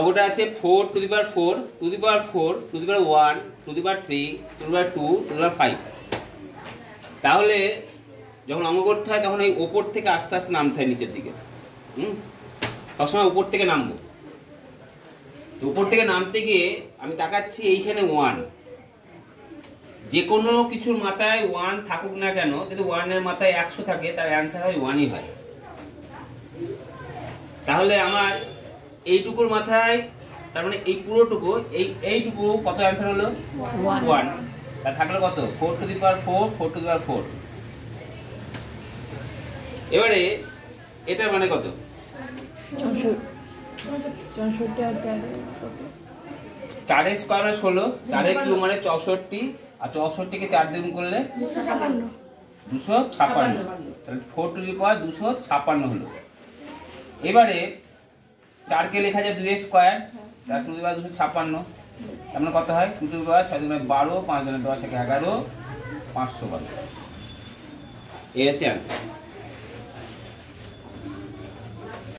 ওটা আছে 4 to the power 4 to the power 4 to the power 1 to the power 3 to the power 2 to the power 5। তাহলে যখন অঙ্ক করতে হয় তখন এই ওপর থেকে আস্তে আস্তে নামতে হয় নিচের দিকে। সবসময় উপর থেকে নামবো। উপর থেকে নামতে গিয়ে আমি তাকাচ্ছি এইখানে 1, যে কোনো কিছুর মাথায় 1 থাকুক না কেন, যদি 1 এর মাথায় 100 থাকে তার অ্যান্সার হয় 1ই হয়। তাহলে আমার এইটুকুর মাথায়, তার মানে এই পুরোটুকু, এইটুকু কত অ্যান্সার হলো 1। তা থাকলো কত 4 to the power 4 4 to the power 4। এবারে এটা মানে কত 64 আর 4 এর স্কয়ার মানে 16, 4 এর কিউব মানে 64, আর 64 কে 4 দিয়ে গুণ করলে 256। তাহলে 4 টু দি পাওয়ার 256 হলো। এবারে 4 কে লেখা যায় 2 এর স্কয়ার, তার টু দি পাওয়ার 256, তার মানে কত হয় 2 টু দি পাওয়ার 6 2 12 5 2 10 11 512। এই হচ্ছে অ্যান্সার।